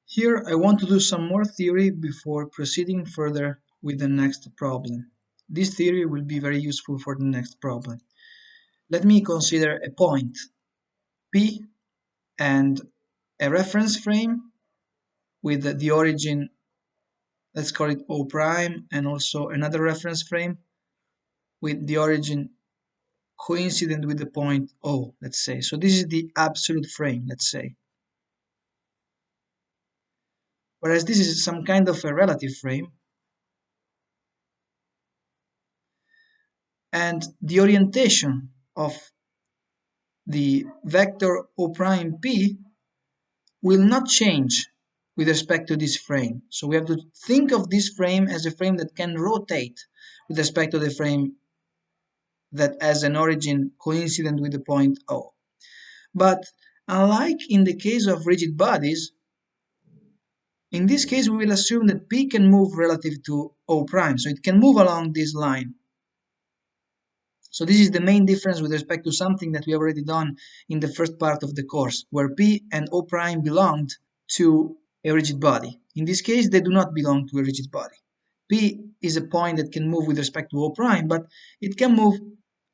Here I want to do some more theory before proceeding further with the next problem. This theory will be very useful for the next problem. Let me consider a point P and a reference frame with the origin, let's call it O prime, and also another reference frame with the origin coincident with the point O, let's say. So this is the absolute frame, let's say. Whereas this is some kind of a relative frame, and the orientation of the vector O prime P will not change with respect to this frame. So we have to think of this frame as a frame that can rotate with respect to the frame that has an origin coincident with the point O. But unlike in the case of rigid bodies, in this case we will assume that P can move relative to O prime, so it can move along this line. So this is the main difference with respect to something that we have already done in the first part of the course, where P and O prime belonged to a rigid body. In this case, they do not belong to a rigid body. P is a point that can move with respect to O prime, but it can move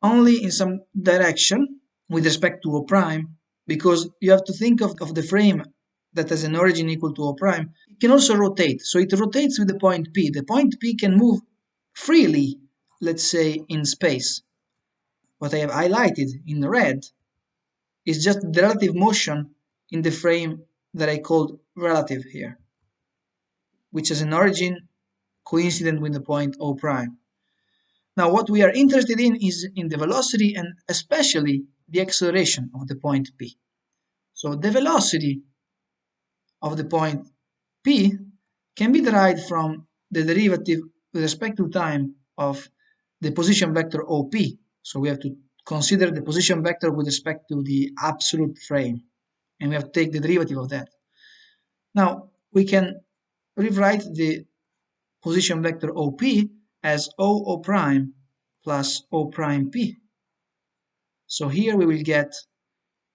only in some direction with respect to O prime, because you have to think of the frame that has an origin equal to O prime. It can also rotate, so it rotates with the point P. The point P can move freely, let's say, in space. What I have highlighted in red is just the relative motion in the frame that I called relative here, which has an origin coincident with the point O prime. Now what we are interested in is in the velocity and especially the acceleration of the point P. So the velocity of the point P can be derived from the derivative with respect to time of the position vector OP. So we have to consider the position vector with respect to the absolute frame, and we have to take the derivative of that. Now we can rewrite the position vector OP as O prime plus O prime P. So here we will get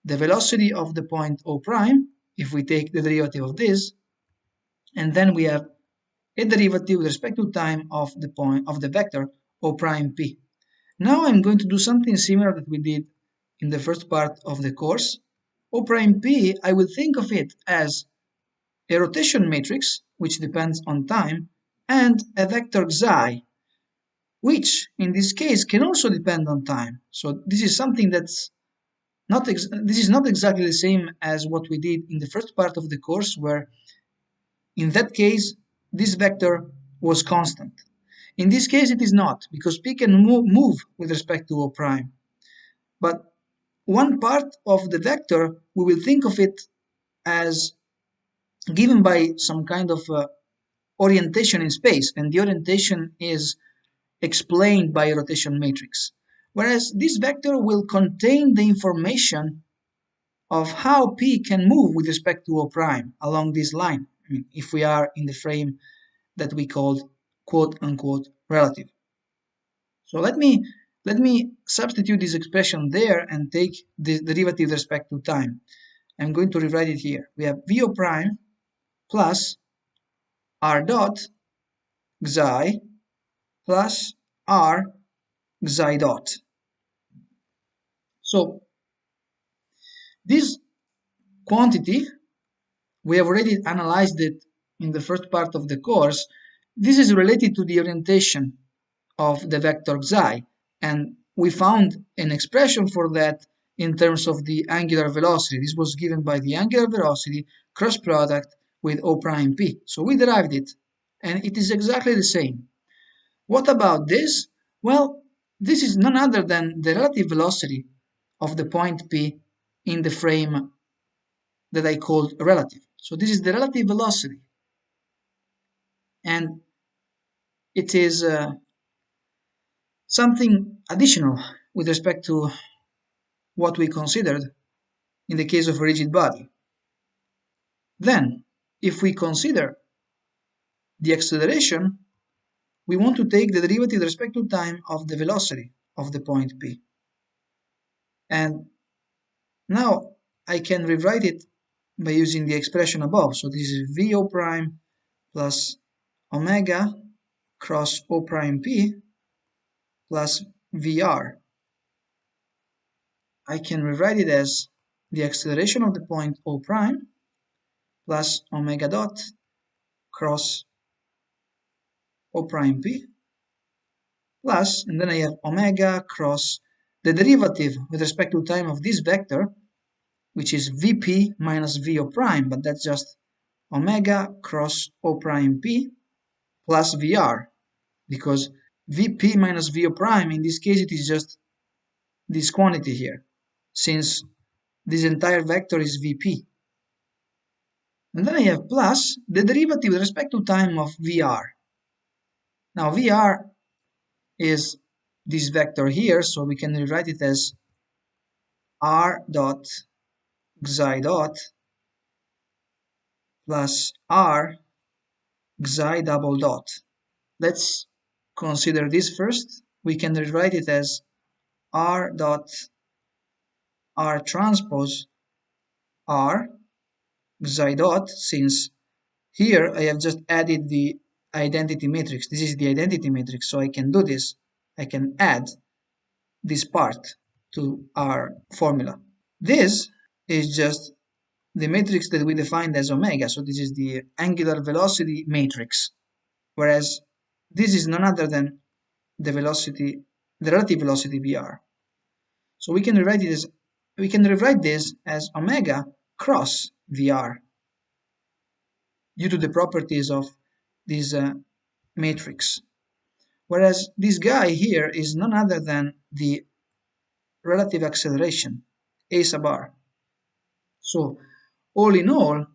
the velocity of the point O prime if we take the derivative of this, and then we have a derivative with respect to time of the point of the vector O prime P. Now I'm going to do something similar that we did in the first part of the course. O prime P, I will think of it as a rotation matrix, which depends on time, and a vector xi, which in this case can also depend on time. So this is something that's not exactly the same as what we did in the first part of the course, where in that case this vector was constant. In this case it is not, because P can move with respect to O prime. But one part of the vector, we will think of it as given by some kind of orientation in space, and the orientation is explained by a rotation matrix. Whereas this vector will contain the information of how P can move with respect to O prime along this line, if we are in the frame that we called quote-unquote relative. So let me substitute this expression there and take the derivative with respect to time. I'm going to rewrite it here. We have VO prime plus R dot xi plus R xi dot. So this quantity, we have already analyzed it in the first part of the course. This is related to the orientation of the vector xi, and we found an expression for that in terms of the angular velocity. This was given by the angular velocity cross product with O prime P. So we derived it, and it is exactly the same. What about this? Well, this is none other than the relative velocity of the point P in the frame that I called relative. So this is the relative velocity, and it is something additional with respect to what we considered in the case of a rigid body. Then, if we consider the acceleration, we want to take the derivative with respect to time of the velocity of the point P. And now I can rewrite it by using the expression above. So this is VO prime plus omega cross O prime P plus VR. I can rewrite it as the acceleration of the point O prime plus omega dot cross O prime P plus, and then I have omega cross the derivative with respect to time of this vector, which is Vp minus VO prime, but that's just omega cross O prime P plus VR, because Vp minus VO prime, in this case, it is just this quantity here, since this entire vector is Vp. And then I have plus the derivative with respect to time of VR. Now VR is this vector here, so we can rewrite it as r dot xi dot plus r xi double dot. Let's consider this first. We can rewrite it as r dot r transpose r xi dot, since here I have just added the identity matrix. This is the identity matrix, so I can do this. I can add this part to our formula. This is just the matrix that we defined as omega, so this is the angular velocity matrix, whereas this is none other than the velocity, the relative velocity Vr. So we can rewrite this as omega cross Vr due to the properties of this matrix. Whereas this guy here is none other than the relative acceleration, a sub r. So all in all,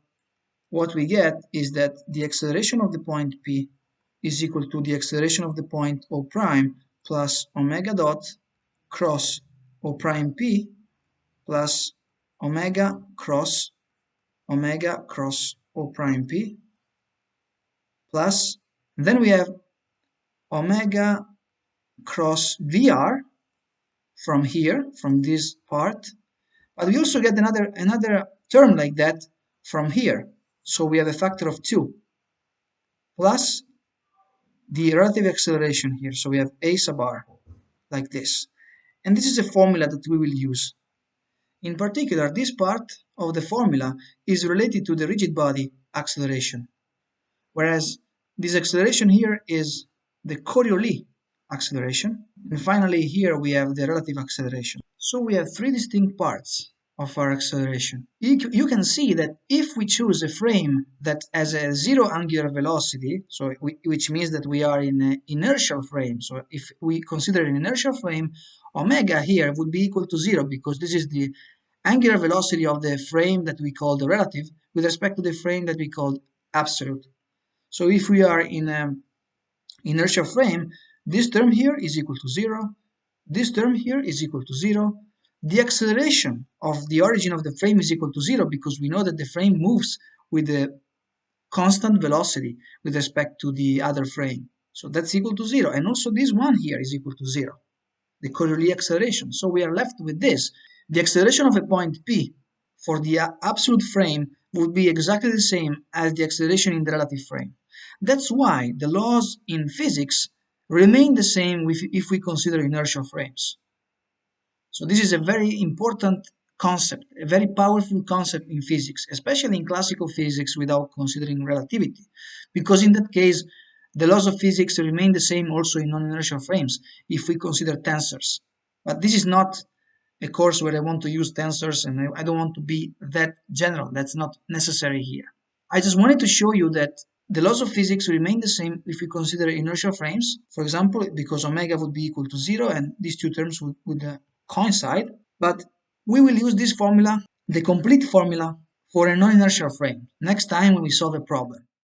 what we get is that the acceleration of the point P is equal to the acceleration of the point O prime plus omega dot cross O prime P plus omega cross O prime P plus, and then we have omega cross VR from here, from this part, but we also get another term like that from here. So we have a factor of 2 plus the relative acceleration here. So we have a sub r like this. And this is a formula that we will use. In particular, this part of the formula is related to the rigid body acceleration, whereas this acceleration here is the Coriolis acceleration. And finally, here we have the relative acceleration. So we have three distinct parts of our acceleration. You can see that if we choose a frame that has a zero angular velocity, so which means that we are in an inertial frame, so if we consider an inertial frame, omega here would be equal to 0, because this is the angular velocity of the frame that we call the relative with respect to the frame that we call absolute. So if we are in an inertial frame, this term here is equal to 0, this term here is equal to 0, the acceleration of the origin of the frame is equal to 0, because we know that the frame moves with a constant velocity with respect to the other frame. So that's equal to 0, and also this one here is equal to 0, the Coriolis acceleration. So we are left with this. The acceleration of a point P for the absolute frame would be exactly the same as the acceleration in the relative frame. That's why the laws in physics remain the same if we consider inertial frames. So this is a very important concept, a very powerful concept in physics, especially in classical physics without considering relativity, because in that case, the laws of physics remain the same also in non-inertial frames if we consider tensors. But this is not a course where I want to use tensors, and I don't want to be that general. That's not necessary here. I just wanted to show you that the laws of physics remain the same if we consider inertial frames, for example, because omega would be equal to 0 and these two terms would coincide, but we will use this formula, the complete formula, for a non-inertial frame next time when we solve a problem.